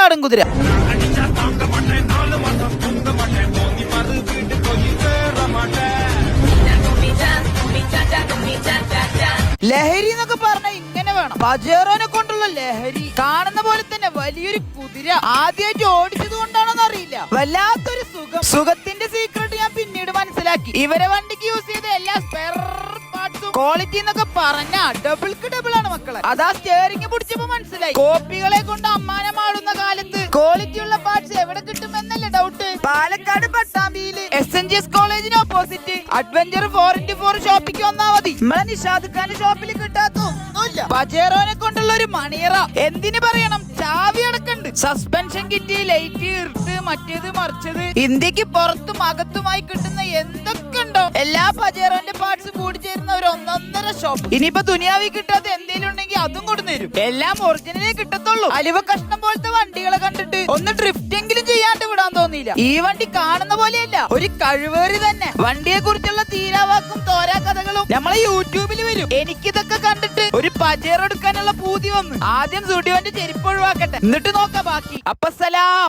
നാടൻ കുതിര. ലഹരി എന്നൊക്കെ പറഞ്ഞാൽ ഇങ്ങനെ വേണം. പജേറോനെ കൊണ്ടുള്ള ലഹരി കാണുന്ന പോലെ തന്നെ വലിയൊരു കുതിര. ആദ്യമായിട്ട് ഓടിച്ചത് കൊണ്ടാണോന്ന് അറിയില്ല, വല്ലാത്തൊരു സുഖം. സുഖത്തിന്റെ സീക്രട്ട് ഞാൻ പിന്നീട് മനസ്സിലാക്കി. ഇവരെ വണ്ടിക്ക് യൂസ് ചെയ്ത എല്ലാ സ്പെയർ പാർട്സും ക്വാളിറ്റി എന്നൊക്കെ പറഞ്ഞാ ഡബിൾക്ക് ഡബിൾ ആണ് മക്കളെ. അതാ സ്റ്റിയറിംഗ് പിടിച്ചപ്പോ മനസ്സിലായി. കോപ്പികളെ കൊണ്ട് അമ്മാനമാടുന്ന കാലത്ത് ക്വാളിറ്റി ഉള്ള പാർട്സ് എവിടെ കിട്ടുമെന്നല്ലേ ഡൗട്ട്. പാലക്കാട് പട്ടാമ്പിയില് SNGS കോളേജിന് ഓപ്പോസിറ്റ് അഡ്വഞ്ചർ 4x4 ഷോപ്പിക്ക് വന്നാ മതി. നമ്മളെ നിഷാദ് ഖാന്റെ ഷോപ്പിൽ കിട്ടാത്ത ഒന്നുമില്ല. പജേറോനെ കൊണ്ടുള്ള ഒരു മണിയറ എന്തിനു പറയണം, ചാവി അടക്കണ്ട്, സസ്പെൻഷൻ കിറ്റ്, ലൈറ്റ്, ഇർട്ട്, മറ്റേത് മറിച്ചത്. ഇന്ത്യക്ക് പുറത്തും അകത്തുമായി കിട്ടുന്ന എന്തൊക്കെ ഉണ്ടോ എല്ലാ പജേറോന്റെ പാർട്സ് കൂടി ചേരുന്ന ഒരു ഒന്നൊന്നര ഷോപ്പ്. ഇനിയിപ്പോ ദുനിയാവി കിട്ടാത്ത എന്തെങ്കിലും ഉണ്ടെങ്കിൽ അതും കൊടുത്തരും. എല്ലാം ഒറിജിനലേ കിട്ടത്തുള്ളൂ. അലുവ കഷ്ണം പോലത്തെ വണ്ടികളെ കണ്ടിട്ട് ഒന്ന് ഡ്രിഫ്റ്റ് എങ്കിലും ചെയ്യാണ്ട് വിടാൻ തോന്നിയില്ല. ഈ വണ്ടി കാണുന്ന പോലെയല്ല, ഒരു കഴിവേറി തന്നെ. വണ്ടിയെ കുറിച്ചുള്ള തീരാവാക്കും തോരാ കഥകളും നമ്മളെ യൂട്യൂബിൽ വരും. എനിക്കിതൊക്കെ കണ്ടിട്ട് ഒരു പജേറോ എടുക്കാനുള്ള പൂതി വന്നു. ആദ്യം സ്റ്റുഡിയോന്റെ ചെരുപ്പ് ഒഴിവാക്കട്ടെ, എന്നിട്ട് നോക്കാം ബാക്കി. അപ്പൊ സലാം.